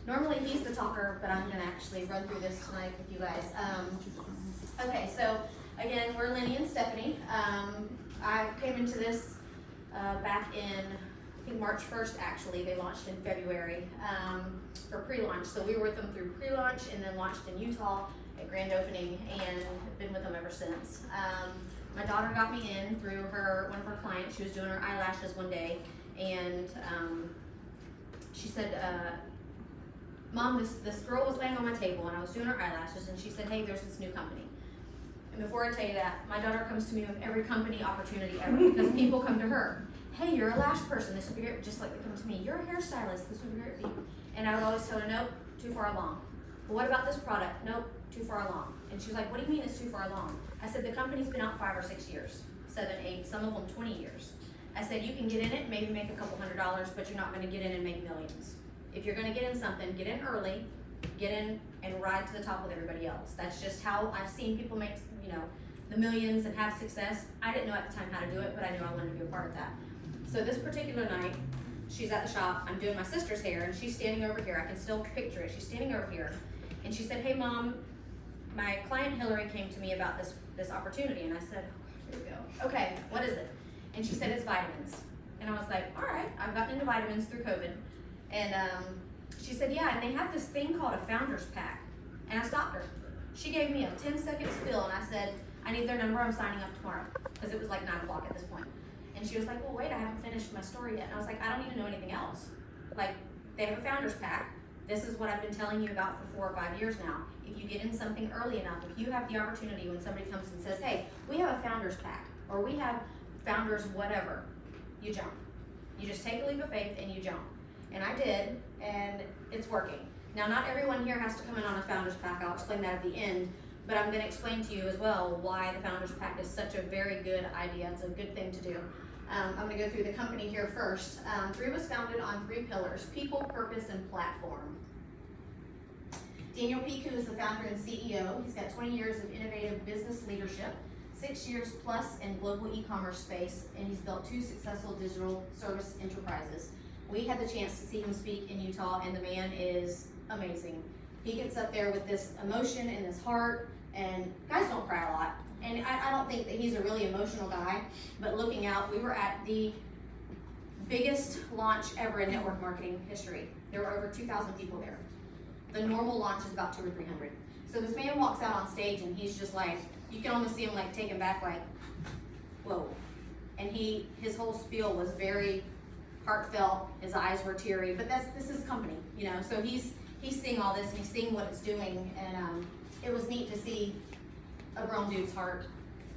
Normally he's the talker, but I'm gonna actually run through this tonight with you guys. Okay, so again, we're Lenny and Stephanie. I came into this back in, I think March 1st actually. They launched in February for pre-launch. So we were with them through pre-launch and then launched in Utah at grand opening and have been with them ever since. My daughter got me in through one of her clients. She was doing her eyelashes one day and she said, Mom, this girl was laying on my table and I was doing her eyelashes and she said, hey, there's this new company. And before I tell you that, my daughter comes to me with every company opportunity ever because people come to her. Hey, you're a lash person, this would be great. Just like they come to me, you're a hairstylist, this would be great for you. And I would always tell her, nope, too far along. But what about this product? Nope, too far along. And she was like, what do you mean it's too far along? I said, the company's been out 5 or 6 years, 7, 8, some of them 20 years. I said, you can get in it, maybe make a couple $100s, but you're not gonna get in and make millions. If you're gonna get in something, get in early, get in and ride to the top with everybody else. That's just how I've seen people make, the millions and have success. I didn't know at the time how to do it, but I knew I wanted to be a part of that. So this particular night, she's at the shop, I'm doing my sister's hair, and she's standing over here. I can still picture it. She's standing over here, and she said, hey Mom, my client Hillary came to me about this opportunity, and I said, oh, here we go. Okay, what is it? And she said, it's vitamins. And I was like, all right, I've gotten into vitamins through COVID. And she said, yeah, and they have this thing called a founder's pack. And I stopped her. She gave me a 10-second spiel, and I said, I need their number, I'm signing up tomorrow. Because it was like 9 o'clock at this point. And she was like, well, wait, I haven't finished my story yet. And I was like, I don't need to know anything else. Like, they have a founder's pack. This is what I've been telling you about for 4 or 5 years now. If you get in something early enough, if you have the opportunity when somebody comes and says, hey, we have a founder's pack, or we have founders whatever, you jump. You just take a leap of faith and you jump. And I did, and it's working. Now, not everyone here has to come in on a founder's pack. I'll explain that at the end, but I'm gonna explain to you as well why the founder's pack is such a very good idea. It's a good thing to do. I'm gonna go through the company here first. 3 was founded on 3 pillars: people, purpose, and platform. Daniel Piku is the founder and CEO. He's got 20 years of innovative business leadership, 6 years plus in global e-commerce space, and he's built 2 successful digital service enterprises. We had the chance to see him speak in Utah, and the man is amazing. He gets up there with this emotion in his heart, and guys don't cry a lot. And I don't think that he's a really emotional guy, but looking out, we were at the biggest launch ever in network marketing history. There were over 2,000 people there. The normal launch is about 200 or 300. So this man walks out on stage, and he's just like, you can almost see him like taken back, like, whoa. And his whole spiel was very heartfelt. His eyes were teary, but this is company, so he's seeing all this and he's seeing what it's doing, and it was neat to see a grown dude's heart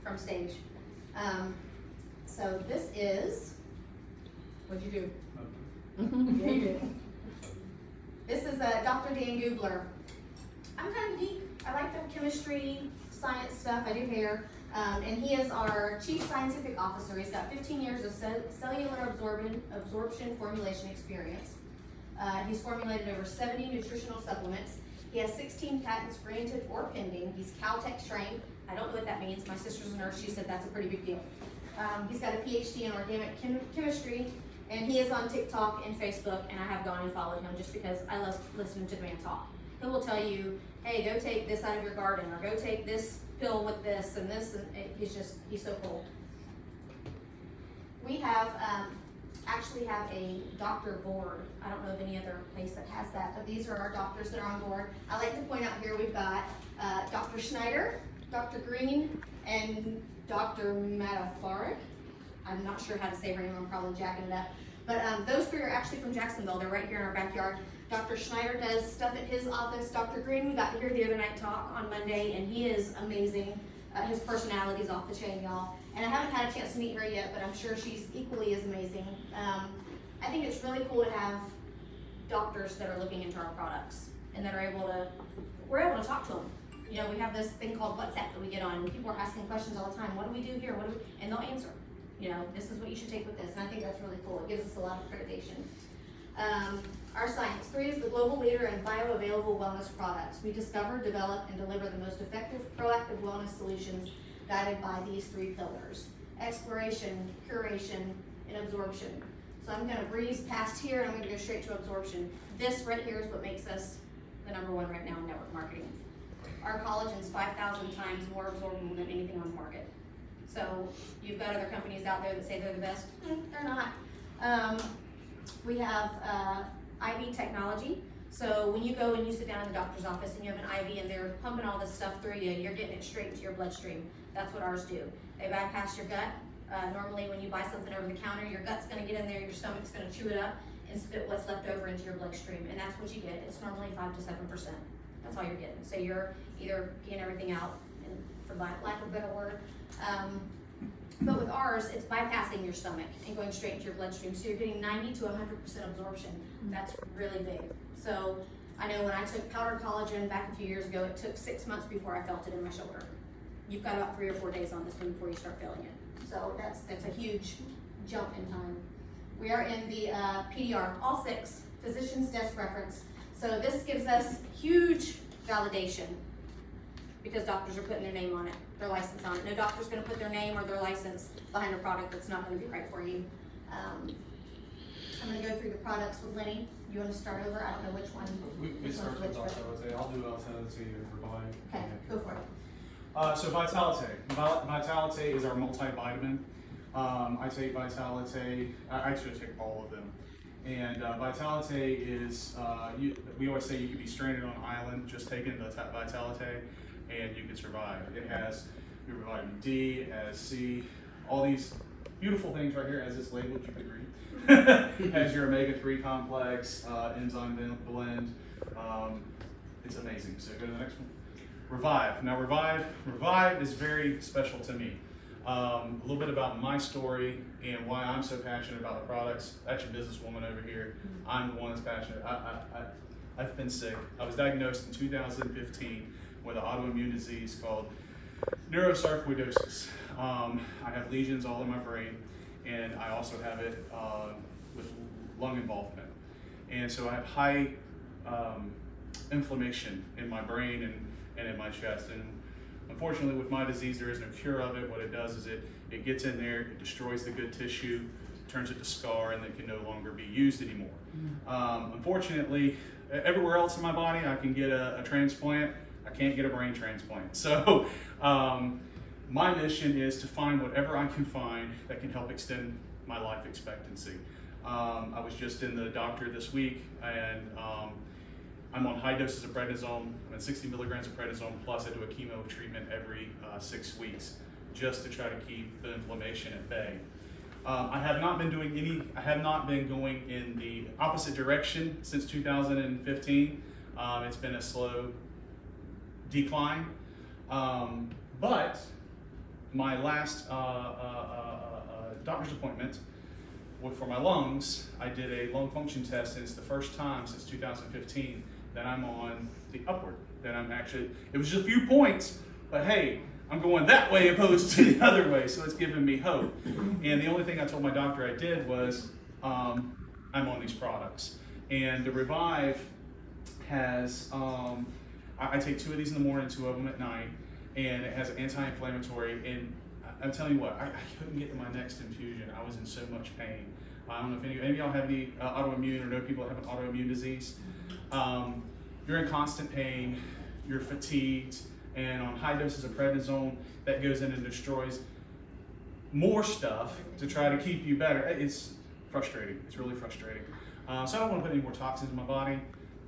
from stage. So this is, what'd you do? Yeah, you did. This is Dr. Dan Gubler. I'm kind of geek. I like the chemistry, science stuff. I do hair. And he is our Chief Scientific Officer. He's got 15 years of cellular absorption formulation experience. He's formulated over 70 nutritional supplements. He has 16 patents granted or pending. He's Caltech trained. I don't know what that means. My sister's a nurse. She said that's a pretty big deal. He's got a PhD in organic chemistry, and he is on TikTok and Facebook, and I have gone and followed him just because I love listening to the man talk. He will tell you, hey, go take this out of your garden, or go take this pill with this and this, and he's so cool. We have actually have a doctor board. I don't know of any other place that has that, but these are our doctors that are on board. I like to point out here we've got Dr. Schneider, Dr. Green, and Dr. Matafarik. I'm not sure how to say her name, I'm probably jacking it up. But those 3 are actually from Jacksonville. They're right here in our backyard. Dr. Schneider does stuff at his office. Dr. Green, we got to hear the other night talk on Monday, and he is amazing. His personality's off the chain, y'all. And I haven't had a chance to meet her yet, but I'm sure she's equally as amazing. I think it's really cool to have doctors that are looking into our products and that are we're able to talk to them. We have this thing called WhatsApp that we get on, and people are asking questions all the time. What do we do here? And they'll answer. This is what you should take with this. And I think that's really cool. It gives us a lot of accreditation. Our science. 3 is the global leader in bioavailable wellness products. We discover, develop, and deliver the most effective proactive wellness solutions guided by these 3 pillars: exploration, curation, and absorption. So I'm gonna breeze past here and I'm gonna go straight to absorption. This right here is what makes us the #1 right now in network marketing. Our collagen's 5,000 times more absorbable than anything on the market. So you've got other companies out there that say they're the best. They're not. We have IV technology. So when you go and you sit down in the doctor's office and you have an IV and they're pumping all this stuff through you, you're getting it straight into your bloodstream. That's what ours do. They bypass your gut. Normally when you buy something over the counter, your gut's gonna get in there, your stomach's gonna chew it up and spit what's left over into your bloodstream. And that's what you get. It's normally 5 to 7%. That's all you're getting. So you're either peeing everything out, and for lack of a better word. But with ours, it's bypassing your stomach and going straight into your bloodstream. So you're getting 90 to 100% absorption. That's really big. So I know when I took powdered collagen back a few years ago, it took 6 months before I felt it in my shoulder. You've got about 3 or 4 days on this one before you start feeling it. So that's a huge jump in time. We are in the PDR, all 6, physician's desk reference. So this gives us huge validation because doctors are putting their name on it, their license on it. No doctor's gonna put their name or their license behind a product that's not gonna be right for you. I'm gonna go through the products with Lenny. You wanna start over? I don't know which one. We start with Vitality. I'll do Vitality and Revive. Okay, go for it. So Vitality. Vitality is our multivitamin. I take Vitality. I actually take all of them. And Vitality is, we always say you could be stranded on an island just taking the Vitality and you can survive. It has your vitamin D, it has C, all these beautiful things right here as it's labeled, you could read. Has your omega-3 complex, enzyme blend. It's amazing. So go to the next one. Revive. Now Revive is very special to me. A little bit about my story and why I'm so passionate about the products. That's your businesswoman over here. I'm the one that's passionate. I've been sick. I was diagnosed in 2015 with an autoimmune disease called neurosarcoidosis. I have lesions all in my brain, and I also have it with lung involvement. And so I have high inflammation in my brain and in my chest. And unfortunately, with my disease, there is no cure of it. What it does is it gets in there, it destroys the good tissue, turns it to scar, and it can no longer be used anymore. Unfortunately, everywhere else in my body, I can get a transplant. I can't get a brain transplant. So my mission is to find whatever I can find that can help extend my life expectancy. I was just in the doctor this week, and I'm on high doses of prednisone. I'm at 60 milligrams of prednisone, plus I do a chemo treatment every 6 weeks just to try to keep the inflammation at bay. I have not been going in the opposite direction since 2015. It's been a slow decline, but my last doctor's appointment for my lungs, I did a lung function test, and it's the first time since 2015 that I'm on the upward. That I'm actually, it was just a few points, but hey, I'm going that way opposed to the other way, so it's giving me hope. And the only thing I told my doctor I did was, I'm on these products. And the Revive has, I take 2 of these in the morning, 2 of them at night, and it has an anti-inflammatory. And I'm telling you what, I couldn't get to my next infusion. I was in so much pain. I don't know if any of y'all have any autoimmune or know people that have an autoimmune disease. You're in constant pain, you're fatigued, and on high doses of prednisone, that goes in and destroys more stuff to try to keep you better. It's frustrating. It's really frustrating. So I don't want to put any more toxins in my body.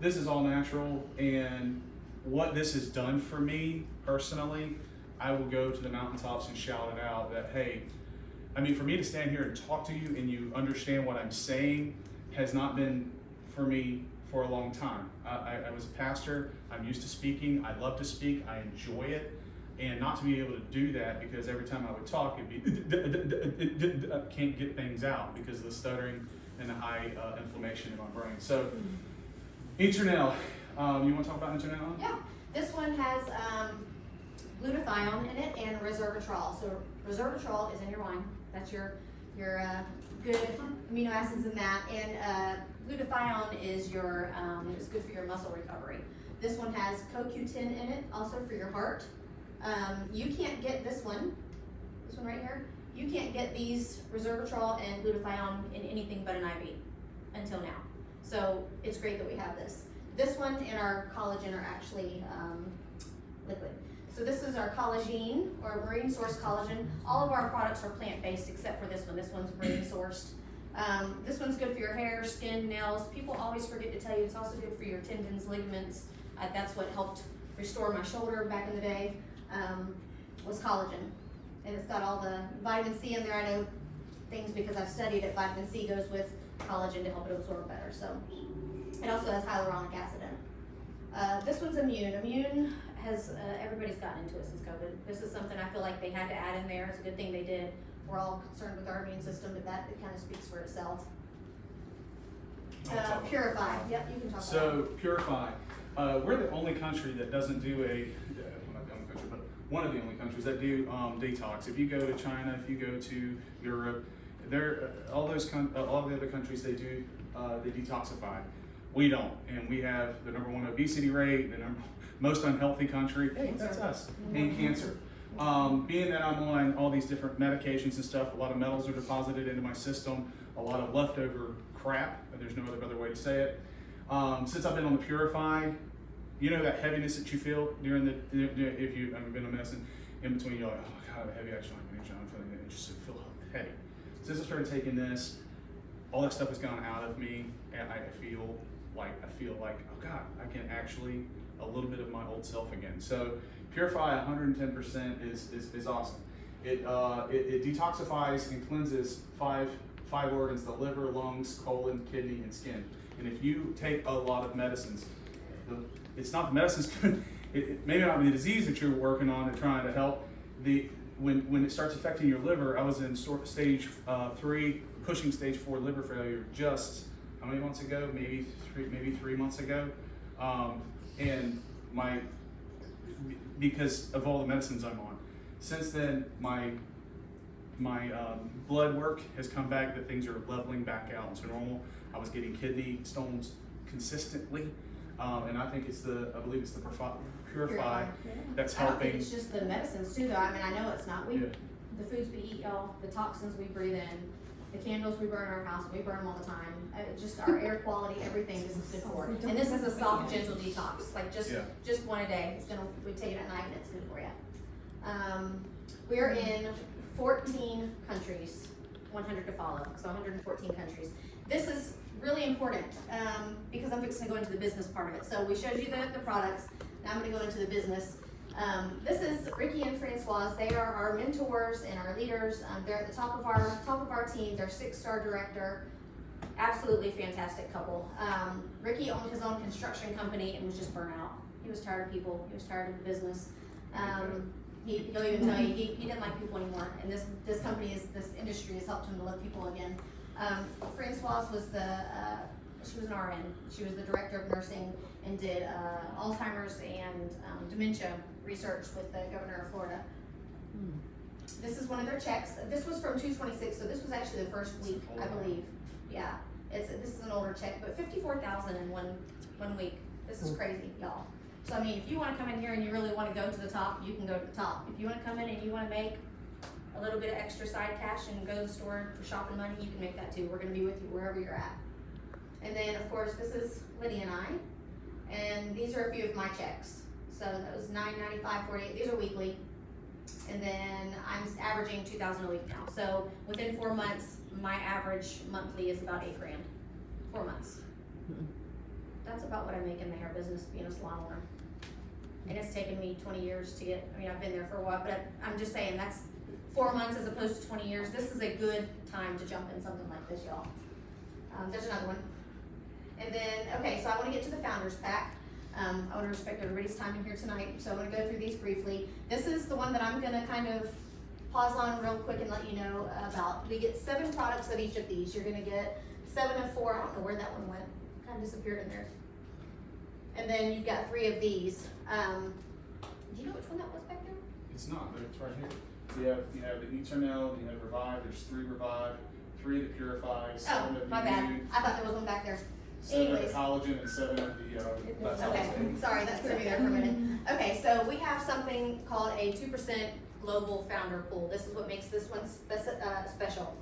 This is all natural, and what this has done for me personally, I will go to the mountaintops and shout it out that, hey, I mean, for me to stand here and talk to you and you understand what I'm saying has not been for me for a long time. I was a pastor. I'm used to speaking. I love to speak. I enjoy it. And not to be able to do that because every time I would talk, it'd be, I can't get things out because of the stuttering and the high inflammation in my brain. So, Eternel, you want to talk about Eternel? Yeah, this one has glutathione in it and resveratrol. So resveratrol is in your wine. That's your good amino acids in that, and glutathione is your it's good for your muscle recovery. This one has CoQ10 in it, also for your heart. You can't get this one right here. You can't get these resveratrol and glutathione in anything but an it's great that we have this. This one and our collagen are actually liquid. So this is our collagen, or marine source collagen. All of our products are plant-based except for this one. This one's marine sourced. This one's good for your hair, skin, nails. People always forget to tell you it's also good for your tendons, ligaments. That's what helped restore my shoulder back in the day, was collagen. And it's got all the vitamin C in there. I know things because I've studied it. Vitamin C goes with collagen to help it absorb better. So it also has hyaluronic acid in it. This one's immune. Immune has, everybody's gotten into it since COVID. This is something I feel like they had to add in there. It's a good thing they did. We're all concerned with our immune system, but that it kind of speaks for itself. Purify. Yep, you can talk about So Purify, we're the only country that doesn't do not the only country, but one of the only countries that do detox. If you go to China, if you go to Europe, all the other countries they do they detoxify. We don't, and we have the #1 obesity rate, the most unhealthy country. Hey, that's us. And cancer. Being that I'm on all these different medications and stuff, a lot of metals are deposited into my system, a lot of leftover crap, there's no other way to say it. Since I've been on the Purify, you know that heaviness that you feel during if you've ever been on medicine, in between you're like, oh God, heavy, actually, I'm feeling it, just feel heavy. Since I started taking this, all that stuff has gone out of me, and I feel like, oh God, I can actually a little bit of my old self again. So Purify 110% is awesome. It detoxifies and cleanses five organs: the liver, lungs, colon, kidney, and skin. And if you take a lot of medicines, it's not the medicines. It may not be the disease that you're working on and trying to help. When it starts affecting your liver, I was in stage 3, pushing stage 4 liver failure just how many months ago? Maybe 3 months ago, and because of all the medicines I'm on. Since then, my blood work has come back, that things are leveling back out to normal. I was getting kidney stones consistently, and I think I believe it's the Purify that's I don't helping. think it's just the medicines too, though. I mean, I know it's not. The foods we eat, y'all, the toxins we breathe in, the candles we burn in our house, we burn them all the time. Just our air quality, everything this is good for. And this is a soft, gentle detox. Like just one a day. We take it at night and it's good for you. We're in 14 countries, 100 to follow, so 114 countries. This is really important because I'm fixing to go into the business part of it. So we showed you the products. Now I'm going to go into the business. This is Ricky and Francoise. They are our mentors and our leaders. They're at the top of our team. They're 6-star director. Absolutely fantastic couple. Ricky owned his own construction company and was just burnt out. He was tired of people. He was tired of the business. He'll even tell you he didn't like people anymore. And this industry has helped him to love people again. Francoise was she was an RN. She was the director of nursing and did Alzheimer's and dementia research with the governor of Florida. This is one of their checks. This was from 2/26, so this was actually the first week, I believe. Yeah, this is an older check, but $54,000 in one week. This is crazy, y'all. So I mean, if you want to come in here and you really want to go to the top, you can go to the top. If you want to come in and you want to make a little bit of extra side cash and go to the store for shopping money, you can make that too. We're going to be with you wherever you're at. And then, of course, this is Lydia and I, and these are a few of my checks. So that was $9.95.48. These are weekly, and then I'm averaging $2,000 a week now. So within 4 months, my average monthly is about $8,000. 4 months. That's about what I make in the hair business, being a salon owner. And it's taken me 20 years to get. I mean, I've been there for a while, but I'm just saying that's 4 months as opposed to 20 years. This is a good time to jump in something like this, y'all. There's another one. And then, okay, so I want to get to the Founders Pack. I want to respect everybody's time in here tonight, so I'm going to go through these briefly. This is the one that I'm going to kind of pause on real quick and let you know about. We get 7 products of each of these. You're going to get 7 of 4. I don't know where that one went. Kind of disappeared in there. And then you've got 3 of these. Do you know which one that was back there? It's not, but it's right here. You have the Eternel, you have Revive. There's 3 Revive, 3 that Purify, 7 of the my bad. Immune, I thought there was one back there. 7 Anyways. of the Collagen, and 7 of the that's how Okay, it's sorry, that threw me there for a minute. Okay, so we have something called a 2% global founder pool. This is what makes this one special.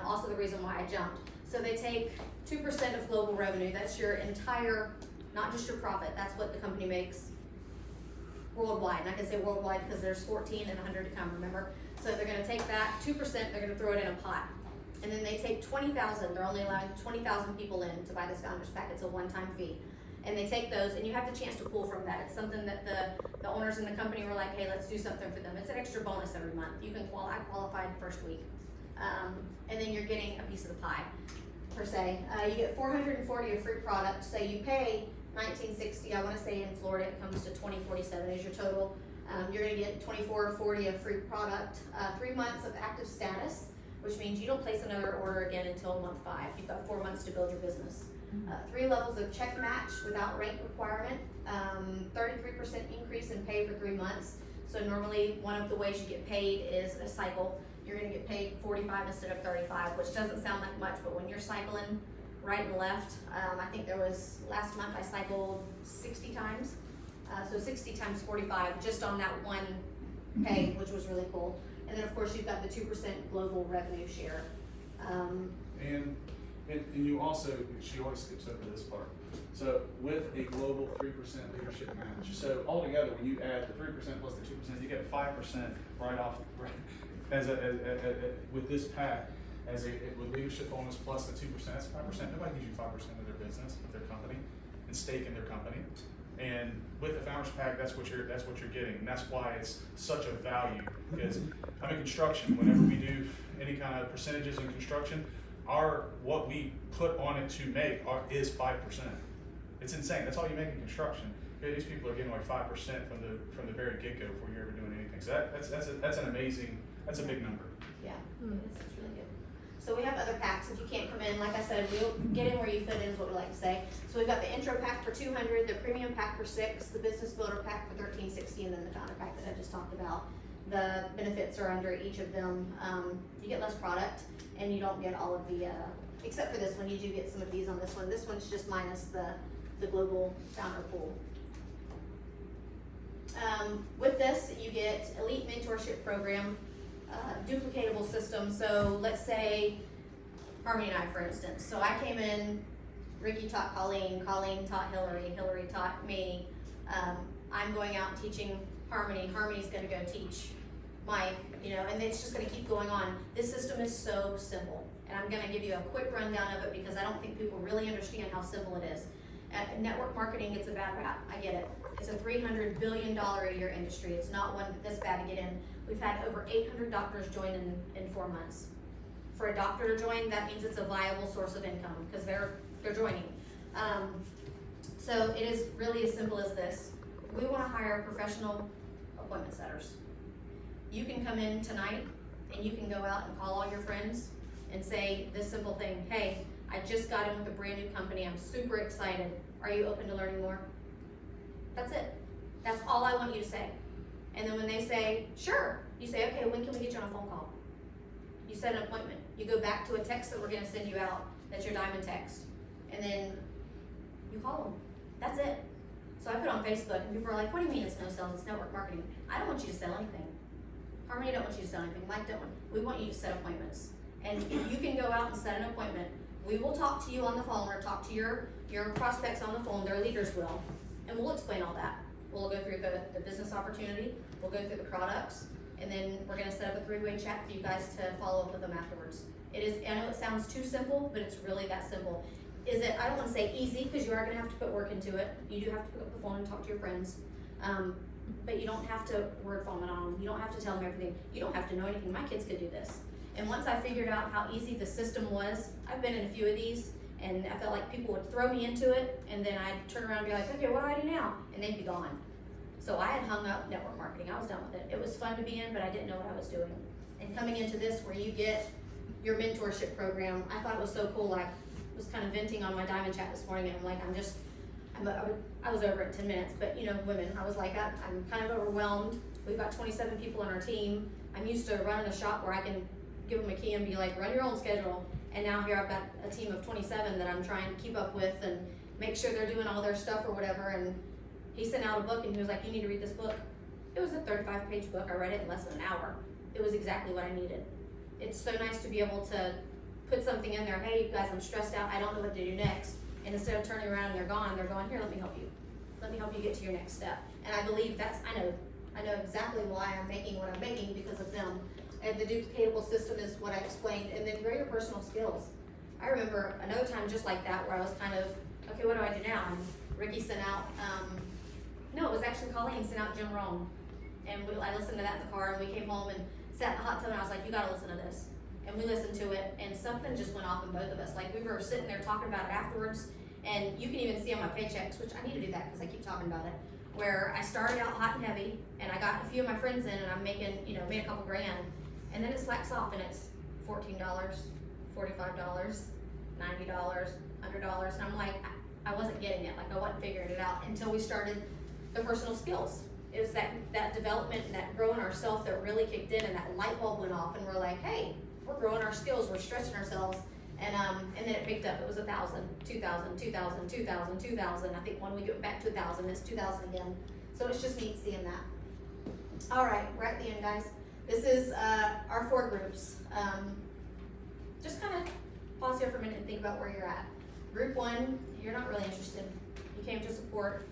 Also the reason why I jumped. So they take 2% of global revenue. That's your entire, not just your profit. That's what the company makes worldwide. And I can say worldwide because there's 14 and 100 to come, remember? So they're gonna take that 2%, they're gonna throw it in a pot. And then they take 20,000, they're only allowing 20,000 people in to buy this Founders Pack. It's a one-time fee. And they take those, and you have the chance to pull from that. It's something that the owners in the company were like, hey, let's do something for them. It's an extra bonus every month. You can I qualified first week. And then you're getting a piece of the pie, per se. You get 440 of free products, so you pay $19.60. I wanna say in Florida it comes to $20.47 is your total. You're gonna get $24.40 of free product, 3 months of active status, which means you don't place another order again until month 5. You've got 4 months to build your business. 3 levels of check match without rank requirement, 33% increase in pay for 3 months. So normally one of the ways you get paid is a cycle. You're gonna get paid 45 instead of 35, which doesn't sound like much, but when you're cycling right and left, I think there was, last month I cycled 60 times. So 60 times 45 just on that one pay, which was really cool. And then of course you've got the 2% global revenue share. And you also, she always skips over this part. So with a global 3% leadership match, so altogether when you add the 3% plus the 2%, you get 5% right off, as with this pack, with leadership bonus plus the 2%, that's 5%. Nobody gives you 5% of their business, of their company, and stake in their company. And with the Founders Pack, that's what you're getting, and that's why it's such a value. Because I'm in construction. Whenever we do any kind of percentages in construction, what we put on it to make is 5%. It's insane. That's all you make in construction. These people are getting like 5% from the very get go before you're ever doing anything. So that's an amazing. That's a big number. Yeah, it's really good. So we have other packs. If you can't come in, like I said, we'll get in where you fit in is what we like to say. So we've got the intro pack for $200, the premium pack for $6, the business builder pack for $13.60, and then the founder pack that I just talked about. The benefits are under each of them. You get less product, and you don't get all of the, except for this one, you do get some of these on this one. This one's just minus the global founder pool. With this, you get elite mentorship program, duplicatable system. So let's say Harmony and I, for instance. So I came in, Ricky taught Colleen, Colleen taught Hillary, Hillary taught me. I'm going out and teaching Harmony, Harmony's gonna go teach Mike, and it's just gonna keep going on. This system is so simple, and I'm gonna give you a quick rundown of it because I don't think people really understand how simple it is. Network marketing gets a bad rap, I get it. It's a $300 billion a year industry. It's not one that's bad to get in. We've had over 800 doctors join in 4 months. For a doctor to join, that means it's a viable source of income because they're joining. So it is really as simple as this. We want to hire professional appointment setters. You can come in tonight and you can go out and call all your friends and say this simple thing, hey, I just got in with a brand new company, I'm super excited. Are you open to learning more? That's it. That's all I want you to say. And then when they say, sure, you say, okay, when can we get you on a phone call? You set an appointment. You go back to a text that we're gonna send you out, that's your diamond text. And then you call them. That's it. So I put on Facebook and people are like, what do you mean it's no sales, it's network marketing? I don't want you to sell anything. Harmony don't want you to sell anything, Mike don't want, we want you to set appointments. And if you can go out and set an appointment, we will talk to you on the phone or talk to your prospects on the phone, their leaders will, and we'll explain all that. We'll go through the business opportunity, we'll go through the products, and then we're gonna set up a 3-way chat for you guys to follow up with them afterwards. I know it sounds too simple, but it's really that simple. Is it, I don't wanna say easy, because you are gonna have to put work into it. You do have to pick up the phone and talk to your friends. But you don't have to word vomit on them. You don't have to tell them everything. You don't have to know anything. My kids could do this. And once I figured out how easy the system was, I've been in a few of these, and I felt like people would throw me into it, and then I'd turn around and be like, okay, what do I do now? And they'd be gone. So I had hung up network marketing. I was done with it. It was fun to be in, but I didn't know what I was doing. And coming into this, where you get your mentorship program, I thought it was so cool. I was kind of venting on my diamond chat this morning, and I'm like, I was over it in 10 minutes, but women, I was like, I'm kind of overwhelmed. We've got 27 people on our team. I'm used to running a shop where I can give them a key and be like, run your own schedule. And now here I've got a team of 27 that I'm trying to keep up with and make sure they're doing all their stuff or whatever. And he sent out a book and he was like, you need to read this book. It was a 35-page book. I read it in less than an hour. It was exactly what I needed. It's so nice to be able to put something in there, hey, you guys, I'm stressed out, I don't know what to do next. And instead of turning around and they're gone, they're going, here, let me help you. Let me help you get to your next step. And I believe I know exactly why I'm making what I'm making because of them. And the duplicatable system is what I explained, and then greater personal skills. I remember another time just like that where I was kind of, okay, what do I do now? And Ricky sent out, no, it was actually Colleen sent out Jim Rome. And I listened to that in the car, and we came home and sat in the hot tub, and I was like, you gotta listen to this. And we listened to it, and something just went off in both of us. Like, we were sitting there talking about it afterwards, and you can even see on my paychecks, which I need to do that because I keep talking about it, where I started out hot and heavy, and I got a few of my friends in, and I'm making, made a couple grand, and then it slacks off, and it's $14, $45, $90, $100, and I'm like, I wasn't getting it, like I wasn't figuring it out until we started the personal skills. It was that development and that growing ourselves that really kicked in, and that light bulb went off, and we're like, hey, we're growing our skills, we're stretching ourselves, and then it picked up. It was 1,000, 2,000, 2,000, 2,000, 2,000. I think when we get back to 1,000, it's 2,000 again. So it's just neat seeing that. All right, we're at the end, guys. This is our 4 groups. Just kind of pause here for a minute and think about where you're at. Group 1, you're not really interested. You came to support.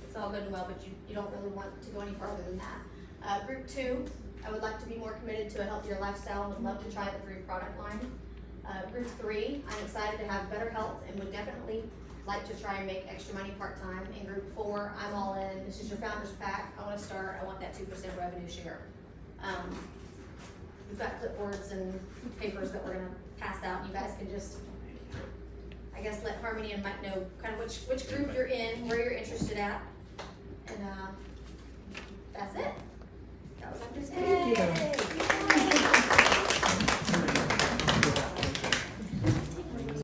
It's all good and well, but you don't really want to go any further than that. Group 2, I would like to be more committed to a healthier lifestyle and would love to try the 3 product line. Group 3, I'm excited to have better health and would definitely like to try and make extra money part-time. In Group 4, I'm all in. This is your founder's pack. I want to start. I want that 2% revenue share. We've got clipboards and papers that we're going to pass out. You guys can just, I guess, let Harmony and Mike know kind of which group you're in, where you're interested at. And that's it. That was our Thank you. day.